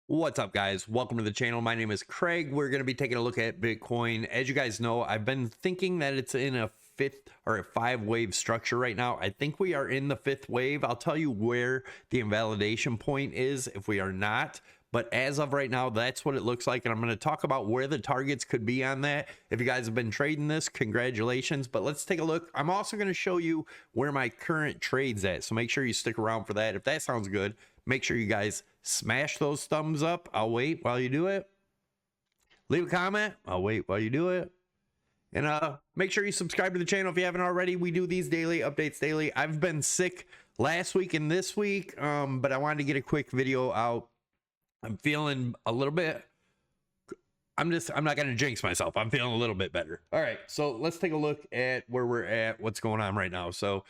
What's up, guys? Welcome to the channel. My name is Craig. We're going to be taking a look at Bitcoin. As you guys know, I've been thinking that it's in a fifth or a 5-wave structure right now. I think we are in the 5th wave. I'll tell you where the invalidation point is if we are not. But as of right now, that's what it looks like. And I'm going to talk about where the targets could be on that. If you guys have been trading this, congratulations. But let's take a look. I'm also going to show you where my current trade's at. So make sure you stick around for that. If that sounds good, make sure you guys smash those thumbs up. I'll wait while you do it. Leave a comment. I'll wait while you do it. And make sure you subscribe to the channel if you haven't already. We do these daily updates daily. I've been sick last week and this week, but I wanted to get a quick video out. I'm feeling a little bit, I'm not going to jinx myself. I'm feeling a little bit better. All right, so let's take a look at where we're at, what's going on right now. So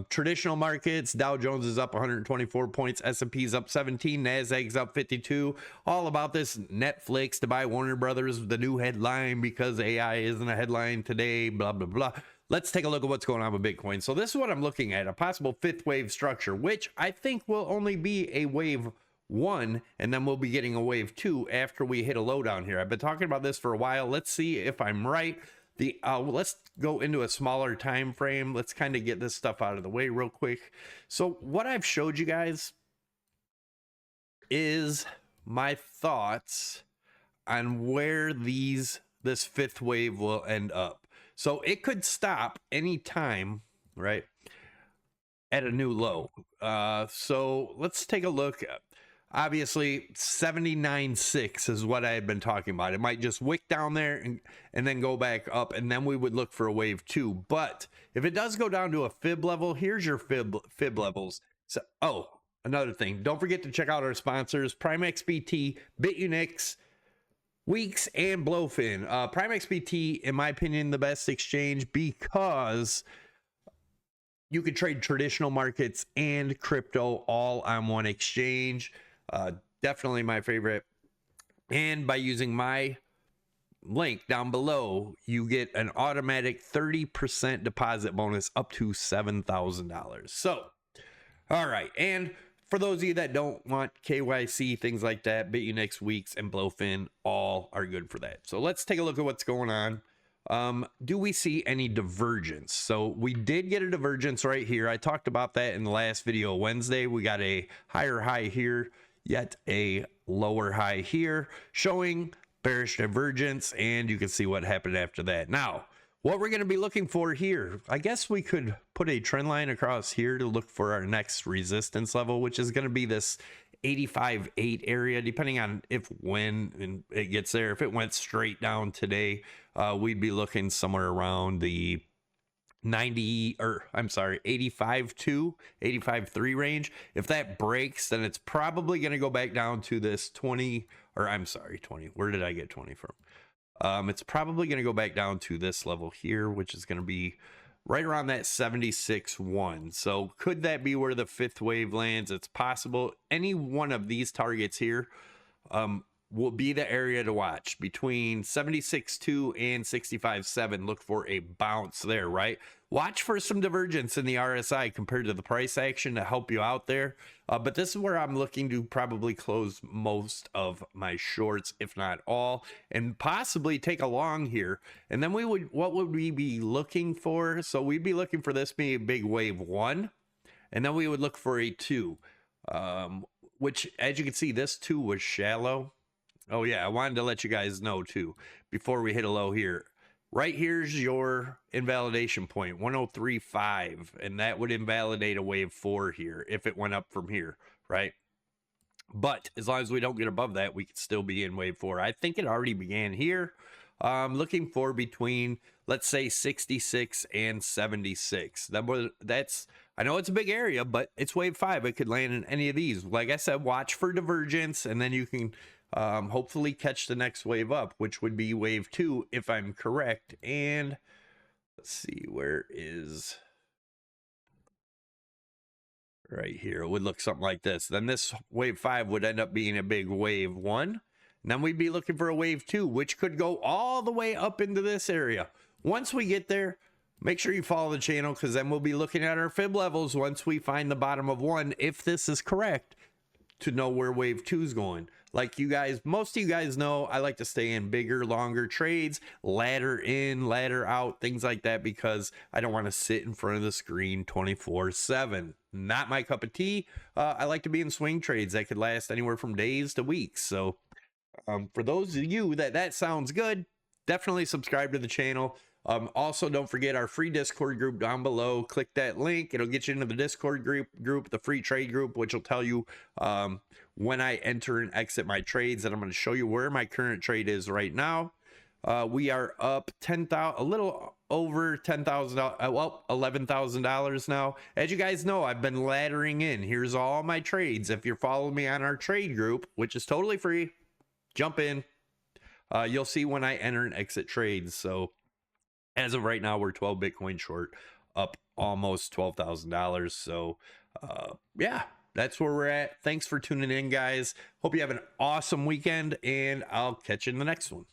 traditional markets, Dow Jones is up 124 points, S&P's up 17, Nasdaq's up 52. All about this Netflix to buy Warner Brothers, the new headline because AI isn't a headline today, blah, blah, blah. Let's take a look at what's going on with Bitcoin. So this is what I'm looking at, a possible 5th wave structure, which I think will only be a wave 1, and then we'll be getting a wave 2 after we hit a low down here. I've been talking about this for a while. Let's see if I'm right. Let's go into a smaller time frame. Let's kind of get this stuff out of the way real quick. So what I've showed you guys is my thoughts on where this 5th wave will end up. So it could stop anytime, right, at a new low. So let's take a look at, obviously 79.6 is what I had been talking about. It might just wick down there and then go back up, and then we would look for a wave 2. But if it does go down to a fib level, here's your fib levels. So another thing, don't forget to check out our sponsors, PrimeXBT, BITUNIX, Weeks, and Blowfin. PrimeXBT, in my opinion, the best exchange because you could trade traditional markets and crypto all on one exchange. Definitely my favorite. And by using my link down below, you get an automatic 30% deposit bonus up to $7,000. So, all right. And for those of you that don't want KYC, things like that, BITUNIX, Weeks, and Blowfin all are good for that. So let's take a look at what's going on. Do we see any divergence? So we did get a divergence right here. I talked about that in the last video Wednesday. We got a higher high here, yet a lower high here, showing bearish divergence, and you can see what happened after that. Now, what we're going to be looking for here, I guess we could put a trend line across here to look for our next resistance level, which is going to be this 85.8 area, depending on when it gets there. If it went straight down today, we'd be looking somewhere around the 85.3 range. If that breaks, then it's probably going to go back down to this 20. Where did I get 20 from? It's probably going to go back down to this level here, which is going to be right around that 76.1. So could that be where the 5th wave lands? It's possible. Any one of these targets here will be the area to watch. Between 76.2 and 65.7, look for a bounce there, right? Watch for some divergence in the RSI compared to the price action to help you out there. But this is where I'm looking to probably close most of my shorts, if not all, and possibly take a long here. And then what would we be looking for? So we'd be looking for this being a big wave 1, and then we would look for a 2, which, as you can see, this 2 was shallow. Oh yeah, I wanted to let you guys know too, before we hit a low here. Right here's your invalidation point, 103.5, and that would invalidate a wave 4 here if it went up from here, right? But as long as we don't get above that, we could still be in wave 4. I think it already began here. Looking for between, let's say, 66 and 76. That's, I know it's a big area, but it's wave 5. It could land in any of these. Like I said, watch for divergence, and then you can hopefully catch the next wave up, which would be wave 2 if I'm correct. And let's see, where is right here? It would look something like this. Then this wave 5 would end up being a big wave 1, and then we'd be looking for a wave 2, which could go all the way up into this area. Once we get there, make sure you follow the channel, because then we'll be looking at our fib levels once we find the bottom of 1, if this is correct. to know where wave 2 is going. Like you guys, most of you guys know, I like to stay in bigger, longer trades, ladder in, ladder out, things like that, because I don't want to sit in front of the screen 24/7. Not my cup of tea. I like to be in swing trades that could last anywhere from days to weeks. So for those of you that sounds good, definitely subscribe to the channel. Also, don't forget our free Discord group down below. Click that link. It'll get you into the Discord group, the free trade group, which will tell you when I enter and exit my trades. And I'm going to show you where my current trade is right now. We are up a little over $10,000, well, $11,000 now. As you guys know, I've been laddering in. Here's all my trades. If you're following me on our trade group, which is totally free, jump in. You'll see when I enter and exit trades. So as of right now, we're 12 Bitcoin short, up almost $12,000. So yeah, that's where we're at. Thanks for tuning in, guys. Hope you have an awesome weekend, and I'll catch you in the next one.